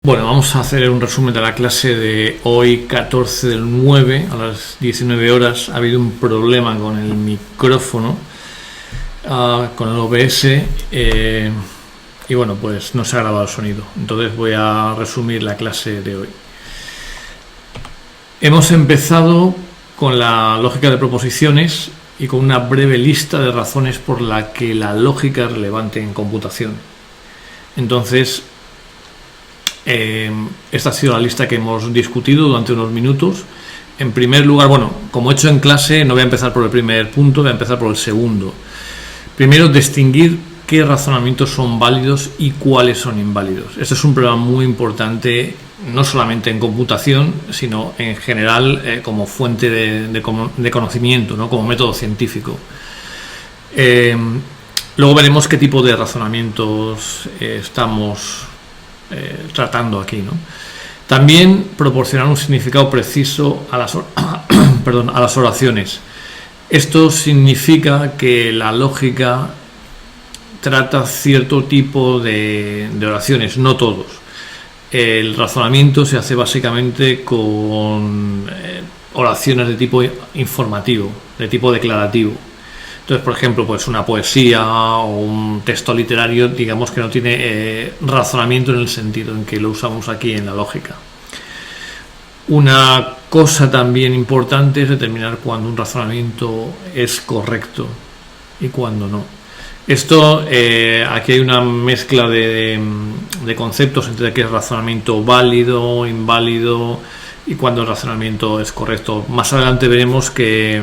Bueno, vamos a hacer un resumen de la clase de hoy, 14 del 9, a las 19 horas. Ha habido un problema con el micrófono, con el OBS, y bueno, pues no se ha grabado el sonido. Entonces voy a resumir la clase de hoy. Hemos empezado con la lógica de proposiciones y con una breve lista de razones por la que la lógica es relevante en computación. Entonces, esta ha sido la lista que hemos discutido durante unos minutos. En primer lugar, bueno, como he hecho en clase, no voy a empezar por el primer punto, voy a empezar por el segundo. Primero, distinguir qué razonamientos son válidos y cuáles son inválidos. Este es un problema muy importante, no solamente en computación, sino en general como fuente de conocimiento, ¿no? Como método científico. Luego veremos qué tipo de razonamientos estamos tratando aquí, ¿no? También proporcionar un significado preciso a las oraciones. Esto significa que la lógica trata cierto tipo de oraciones, no todos. El razonamiento se hace básicamente con oraciones de tipo informativo, de tipo declarativo. Entonces, por ejemplo, pues una poesía o un texto literario, digamos que no tiene razonamiento en el sentido en que lo usamos aquí en la lógica. Una cosa también importante es determinar cuándo un razonamiento es correcto y cuándo no. Esto, aquí hay una mezcla de conceptos entre qué es razonamiento válido, inválido y cuándo el razonamiento es correcto. Más adelante veremos que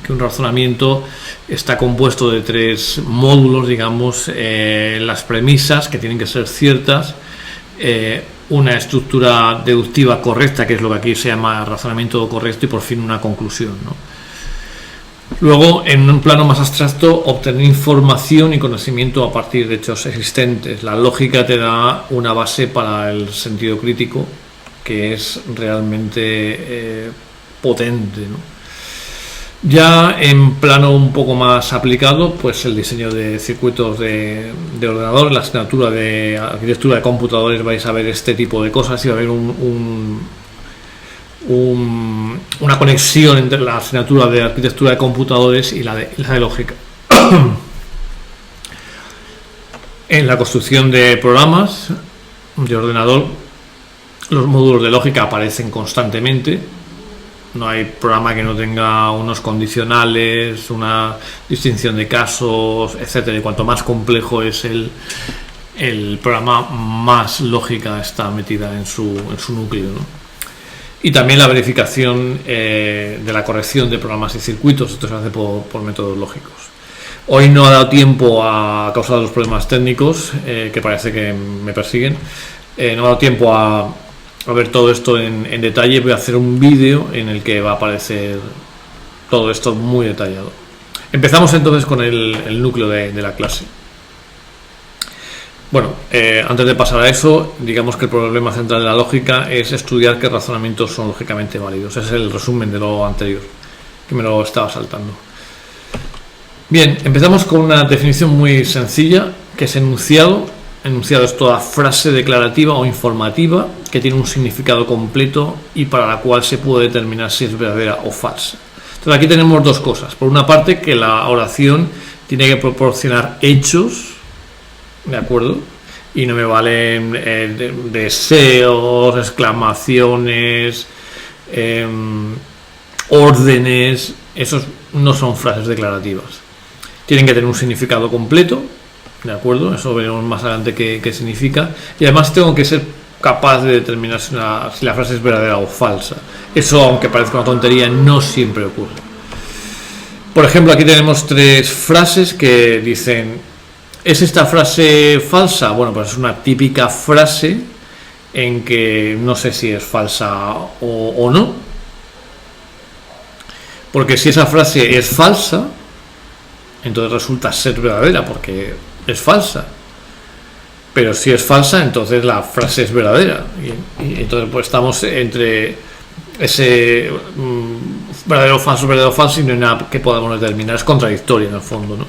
un razonamiento está compuesto de tres módulos, digamos, las premisas, que tienen que ser ciertas, una estructura deductiva correcta, que es lo que aquí se llama razonamiento correcto, y por fin una conclusión, ¿no? Luego, en un plano más abstracto, obtener información y conocimiento a partir de hechos existentes. La lógica te da una base para el sentido crítico que es realmente potente, ¿no? Ya en plano un poco más aplicado, pues el diseño de circuitos de ordenador, la asignatura de arquitectura de computadores, vais a ver este tipo de cosas y va a haber una conexión entre la asignatura de arquitectura de computadores y la de lógica. En la construcción de programas de ordenador, los módulos de lógica aparecen constantemente. No hay programa que no tenga unos condicionales, una distinción de casos, etcétera. Y cuanto más complejo es el programa, más lógica está metida en su núcleo, ¿no? Y también la verificación de la corrección de programas y circuitos. Esto se hace por métodos lógicos. Hoy no ha dado tiempo, a causa de los problemas técnicos que parece que me persiguen, no ha dado tiempo a ver todo esto en detalle. Voy a hacer un vídeo en el que va a aparecer todo esto muy detallado. Empezamos entonces con el núcleo de la clase. Bueno, antes de pasar a eso, digamos que el problema central de la lógica es estudiar qué razonamientos son lógicamente válidos. Ese es el resumen de lo anterior, que me lo estaba saltando. Bien, empezamos con una definición muy sencilla, que es enunciado. Enunciado es toda frase declarativa o informativa que tiene un significado completo y para la cual se puede determinar si es verdadera o falsa. Entonces aquí tenemos dos cosas. Por una parte, que la oración tiene que proporcionar hechos, ¿de acuerdo? Y no me valen deseos, exclamaciones, órdenes. Esos no son frases declarativas. Tienen que tener un significado completo, ¿de acuerdo? Eso veremos más adelante qué significa. Y además tengo que ser capaz de determinar si la frase es verdadera o falsa. Eso, aunque parezca una tontería, no siempre ocurre. Por ejemplo, aquí tenemos tres frases que dicen: ¿es esta frase falsa? Bueno, pues es una típica frase en que no sé si es falsa o no. Porque si esa frase es falsa, entonces resulta ser verdadera porque es falsa. Pero si es falsa, entonces la frase es verdadera. Y entonces pues estamos entre ese verdadero o falso, y no hay nada que podamos determinar. Es contradictorio en el fondo, ¿no?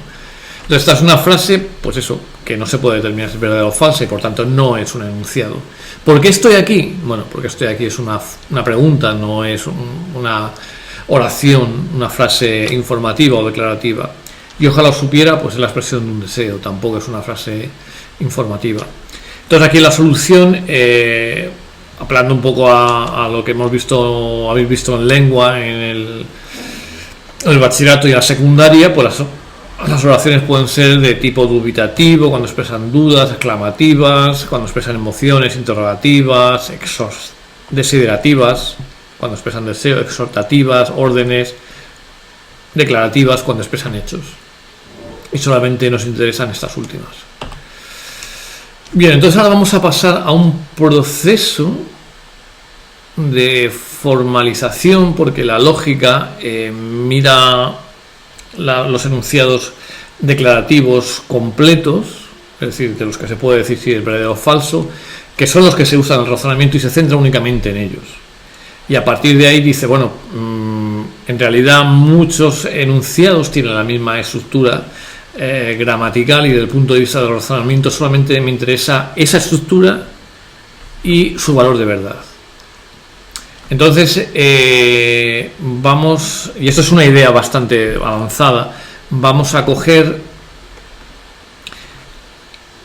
Entonces esta es una frase, pues eso, que no se puede determinar si es verdadera o falsa y por tanto no es un enunciado. ¿Por qué estoy aquí? Bueno, porque estoy aquí es una pregunta, no es una oración, una frase informativa o declarativa. Y ojalá lo supiera, pues es la expresión de un deseo, tampoco es una frase informativa. Entonces aquí la solución, apelando un poco a lo que habéis visto en lengua, en el bachillerato y la secundaria, pues las oraciones pueden ser de tipo dubitativo, cuando expresan dudas, exclamativas, cuando expresan emociones, interrogativas, desiderativas, cuando expresan deseo, exhortativas, órdenes, declarativas, cuando expresan hechos. Y solamente nos interesan estas últimas. Bien, entonces ahora vamos a pasar a un proceso de formalización, porque la lógica mira los enunciados declarativos completos, es decir, de los que se puede decir si es verdadero o falso, que son los que se usan en el razonamiento y se centra únicamente en ellos. Y a partir de ahí dice, bueno, en realidad muchos enunciados tienen la misma estructura gramatical y desde el punto de vista del razonamiento solamente me interesa esa estructura y su valor de verdad. Entonces vamos, y esto es una idea bastante avanzada, vamos a coger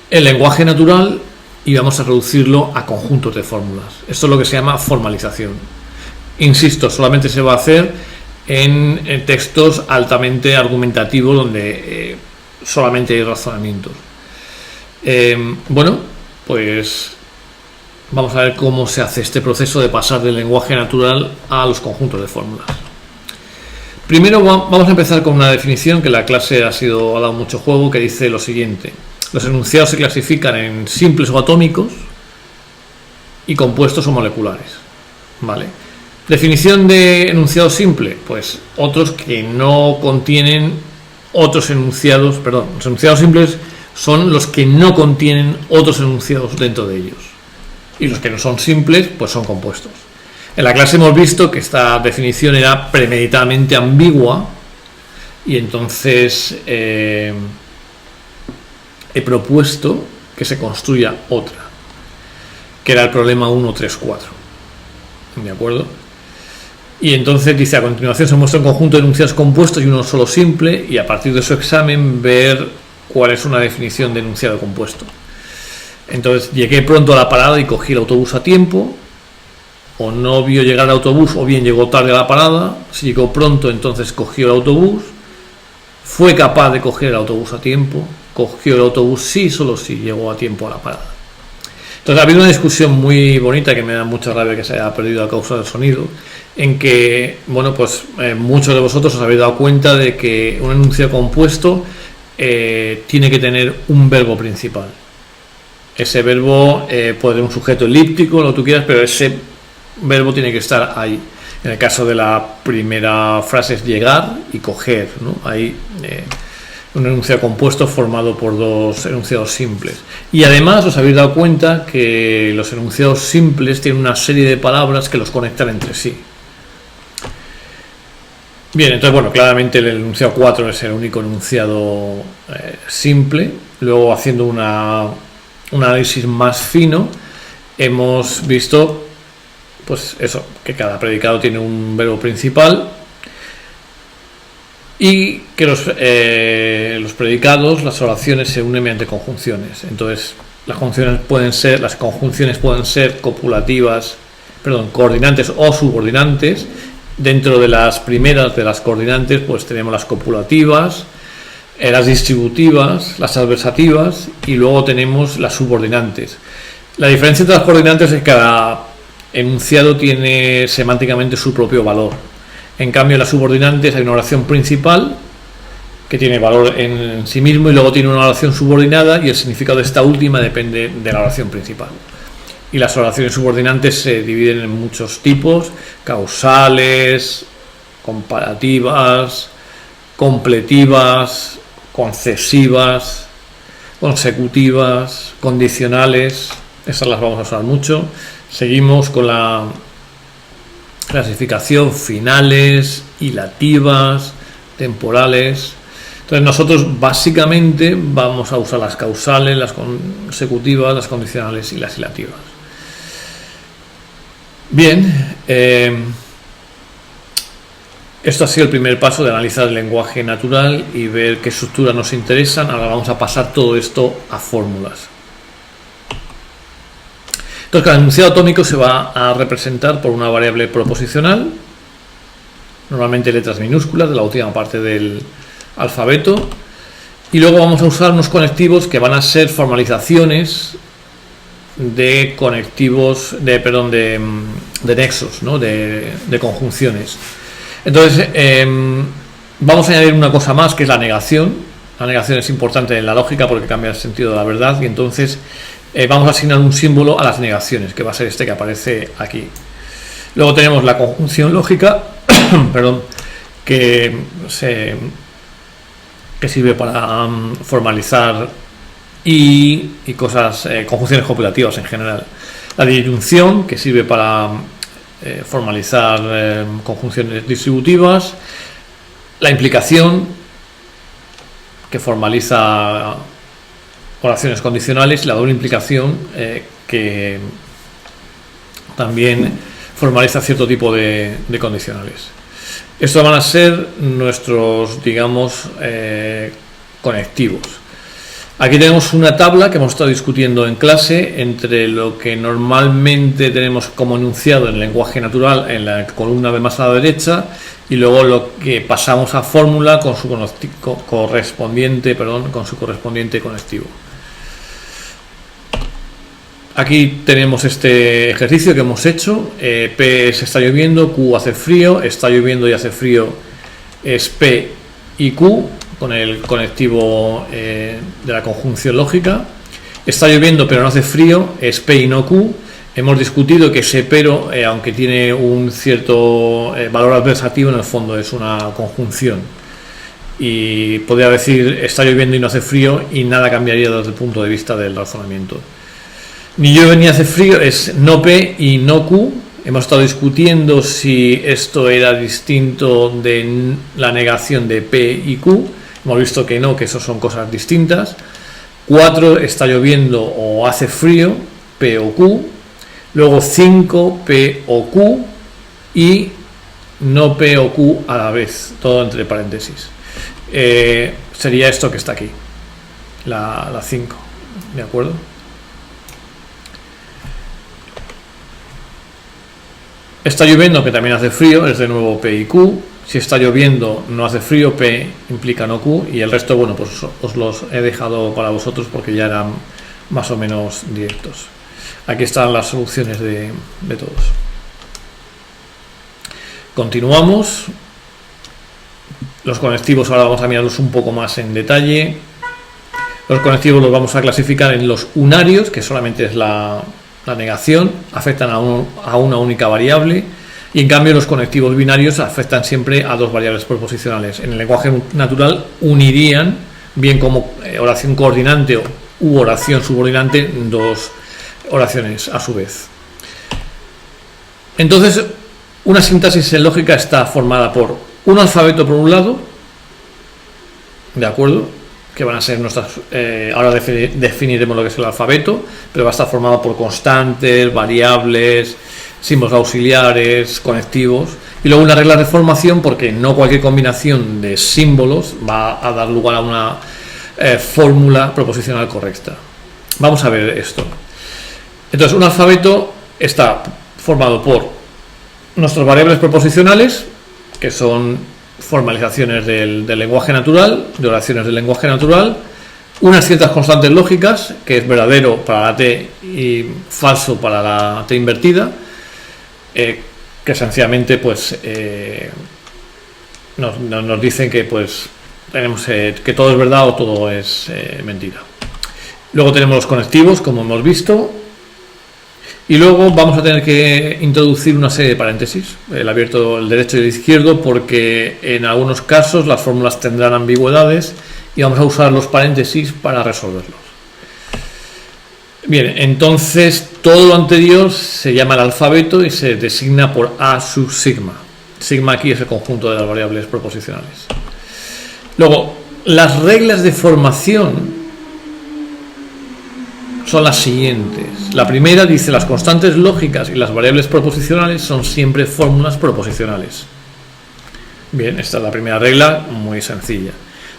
el lenguaje natural y vamos a reducirlo a conjuntos de fórmulas. Esto es lo que se llama formalización. Insisto, solamente se va a hacer en textos altamente argumentativos donde solamente hay razonamientos. Bueno, pues vamos a ver cómo se hace este proceso de pasar del lenguaje natural a los conjuntos de fórmulas. Primero vamos a empezar con una definición que la clase ha dado mucho juego, que dice lo siguiente: los enunciados se clasifican en simples o atómicos y compuestos o moleculares. ¿Vale? Definición de enunciado simple, pues otros que no contienen otros enunciados, perdón, los enunciados simples son los que no contienen otros enunciados dentro de ellos. Y los que no son simples, pues son compuestos. En la clase hemos visto que esta definición era premeditadamente ambigua y entonces he propuesto que se construya otra, que era el problema 1.3.4. ¿De acuerdo? Y entonces dice, a continuación se muestra un conjunto de enunciados compuestos y uno solo simple, y a partir de su examen ver cuál es una definición de enunciado compuesto. Entonces llegué pronto a la parada y cogí el autobús a tiempo, o no vio llegar el autobús, o bien llegó tarde a la parada. Si llegó pronto, entonces cogió el autobús, fue capaz de coger el autobús a tiempo, cogió el autobús sí, solo sí, llegó a tiempo a la parada. Entonces ha habido una discusión muy bonita, que me da mucha rabia que se haya perdido a causa del sonido, en que, bueno, pues muchos de vosotros os habéis dado cuenta de que un enunciado compuesto tiene que tener un verbo principal. Ese verbo puede ser un sujeto elíptico, lo que tú quieras, pero ese verbo tiene que estar ahí. En el caso de la primera frase es llegar y coger, ¿no? Hay un enunciado compuesto formado por dos enunciados simples. Y además os habéis dado cuenta que los enunciados simples tienen una serie de palabras que los conectan entre sí. Bien, entonces, bueno, claramente el enunciado 4 es el único enunciado simple. Luego, haciendo un análisis más fino, hemos visto, pues eso, que cada predicado tiene un verbo principal y que los predicados, las oraciones se unen mediante conjunciones. Entonces, las conjunciones pueden ser copulativas, coordinantes o subordinantes. Dentro de las primeras de las coordinantes, pues tenemos las copulativas, las distributivas, las adversativas, y luego tenemos las subordinantes. La diferencia entre las coordinantes es que cada enunciado tiene semánticamente su propio valor. En cambio, en las subordinantes hay una oración principal que tiene valor en sí mismo, y luego tiene una oración subordinada, y el significado de esta última depende de la oración principal. Y las oraciones subordinantes se dividen en muchos tipos: causales, comparativas, completivas, concesivas, consecutivas, condicionales. Esas las vamos a usar mucho. Seguimos con la clasificación: finales, hilativas, temporales. Entonces nosotros básicamente vamos a usar las causales, las consecutivas, las condicionales y las ilativas. Bien, esto ha sido el primer paso de analizar el lenguaje natural y ver qué estructuras nos interesan. Ahora vamos a pasar todo esto a fórmulas. Entonces, cada enunciado atómico se va a representar por una variable proposicional, normalmente letras minúsculas de la última parte del alfabeto, y luego vamos a usar unos conectivos que van a ser formalizaciones de conectivos, de nexos, ¿no? de conjunciones. Entonces, vamos a añadir una cosa más, que es la negación. La negación es importante en la lógica porque cambia el sentido de la verdad, y entonces vamos a asignar un símbolo a las negaciones, que va a ser este que aparece aquí. Luego tenemos la conjunción lógica, perdón, que sirve para formalizar y cosas, conjunciones copulativas en general. La disyunción, que sirve para formalizar conjunciones distributivas. La implicación, que formaliza oraciones condicionales, y la doble implicación, que también formaliza cierto tipo de condicionales. Estos van a ser nuestros, digamos, conectivos. Aquí tenemos una tabla que hemos estado discutiendo en clase entre lo que normalmente tenemos como enunciado en el lenguaje natural en la columna de más a la derecha, y luego lo que pasamos a fórmula con su correspondiente conectivo. Aquí tenemos este ejercicio que hemos hecho. P es está lloviendo, Q hace frío, está lloviendo y hace frío es P y Q, con el conectivo de la conjunción lógica. Está lloviendo pero no hace frío es P y no Q. Hemos discutido que ese pero, aunque tiene un cierto valor adversativo, en el fondo es una conjunción. Y podría decir está lloviendo y no hace frío y nada cambiaría desde el punto de vista del razonamiento. Ni llueve ni hace frío es no P y no Q. Hemos estado discutiendo si esto era distinto de la negación de P y Q. Hemos visto que no, que eso son cosas distintas. 4 está lloviendo o hace frío, P o Q. Luego 5, P o Q. Y no P o Q a la vez, todo entre paréntesis. Sería esto que está aquí, la 5. ¿De acuerdo? Está lloviendo, que también hace frío, es de nuevo P y Q. Si está lloviendo, no hace frío, P implica no Q. Y el resto, bueno, pues os los he dejado para vosotros porque ya eran más o menos directos. Aquí están las soluciones de todos. Continuamos. Los conectivos ahora vamos a mirarlos un poco más en detalle. Los conectivos los vamos a clasificar en los unarios, que solamente es la negación, afectan a una única variable, y en cambio los conectivos binarios afectan siempre a dos variables proposicionales. En el lenguaje natural unirían, bien como oración coordinante u oración subordinante, dos oraciones a su vez. Entonces, una sintaxis en lógica está formada por un alfabeto por un lado, ¿de acuerdo?, que van a ser nuestras, ahora definiremos lo que es el alfabeto, pero va a estar formado por constantes, variables, símbolos auxiliares, conectivos, y luego una regla de formación, porque no cualquier combinación de símbolos va a dar lugar a una fórmula proposicional correcta. Vamos a ver esto. Entonces, un alfabeto está formado por nuestras variables proposicionales, que son formalizaciones del lenguaje natural, de oraciones del lenguaje natural, unas ciertas constantes lógicas, que es verdadero para la T y falso para la T invertida, que sencillamente pues nos dicen que pues tenemos que todo es verdad o todo es mentira. Luego tenemos los conectivos, como hemos visto, y luego vamos a tener que introducir una serie de paréntesis, el abierto, el derecho y el izquierdo, porque en algunos casos las fórmulas tendrán ambigüedades y vamos a usar los paréntesis para resolverlos. Bien, entonces todo lo anterior se llama el alfabeto y se designa por A sub sigma. Sigma aquí es el conjunto de las variables proposicionales. Luego, Las reglas de formación son las siguientes. La primera dice: las constantes lógicas y las variables proposicionales son siempre fórmulas proposicionales. Bien, esta es la primera regla, muy sencilla.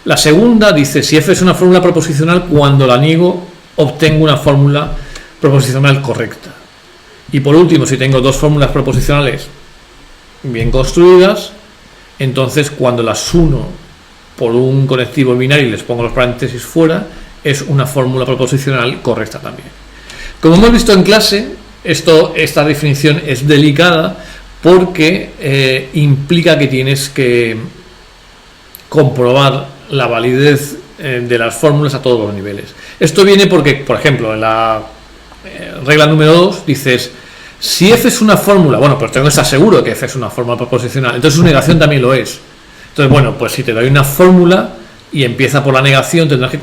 La segunda dice: si f es una fórmula proposicional, cuando la niego obtengo una fórmula proposicional correcta. Y por último, si tengo dos fórmulas proposicionales bien construidas, entonces cuando las uno por un conectivo binario y les pongo los paréntesis fuera, es una fórmula proposicional correcta también. Como hemos visto en clase, esta definición es delicada porque implica que tienes que comprobar la validez de las fórmulas a todos los niveles. Esto viene porque, por ejemplo, en la regla número 2 dices: si f es una fórmula, bueno, pues tengo que estar seguro de que f es una fórmula proposicional, entonces su negación también lo es. Entonces, bueno, pues si te doy una fórmula y empieza por la negación, tendrás que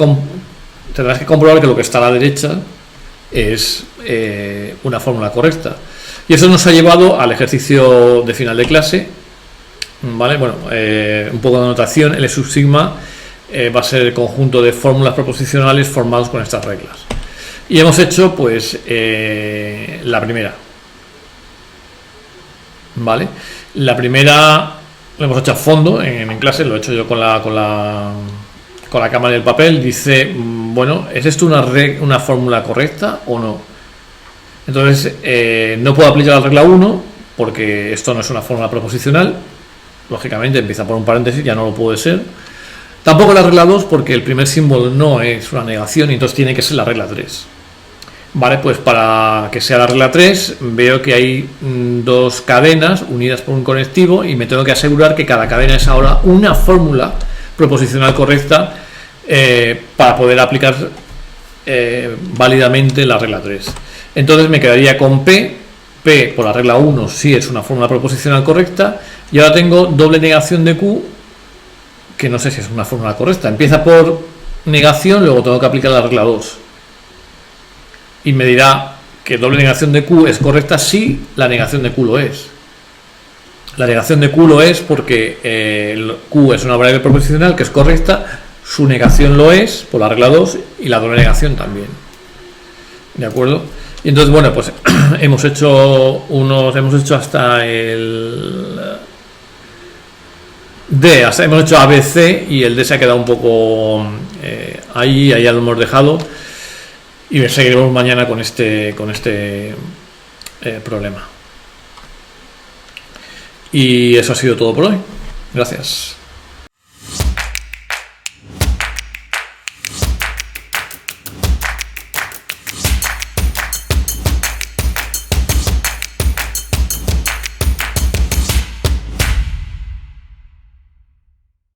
comprobar que lo que está a la derecha es una fórmula correcta. Y eso nos ha llevado al ejercicio de final de clase, ¿vale? Bueno, un poco de anotación: L sub sigma va a ser el conjunto de fórmulas proposicionales formados con estas reglas. Y hemos hecho, pues, la primera, ¿vale? La primera lo hemos hecho a fondo en clase, lo he hecho yo con la cámara y el papel. Dice: bueno, ¿es esto una fórmula correcta o no? Entonces, no puedo aplicar la regla 1 porque esto no es una fórmula proposicional. Lógicamente empieza por un paréntesis, ya no lo puede ser. Tampoco la regla 2 porque el primer símbolo no es una negación y entonces tiene que ser la regla 3. Vale, pues para que sea la regla 3 veo que hay dos cadenas unidas por un conectivo y me tengo que asegurar que cada cadena es ahora una fórmula proposicional correcta para poder aplicar válidamente la regla 3. Entonces me quedaría con P por la regla 1 sí es una fórmula proposicional correcta, y ahora tengo doble negación de Q, que no sé si es una fórmula correcta. Empieza por negación, luego tengo que aplicar la regla 2. Y me dirá que doble negación de Q es correcta si la negación de Q lo es. La negación de Q lo es porque el Q es una variable proposicional que es correcta, su negación lo es por la regla 2 y la doble negación también. ¿De acuerdo? Y entonces, bueno, pues hemos hecho hasta el D, hemos hecho ABC y el D se ha quedado un poco ahí lo hemos dejado. Y seguiremos mañana con este problema. Y eso ha sido todo por hoy. Gracias.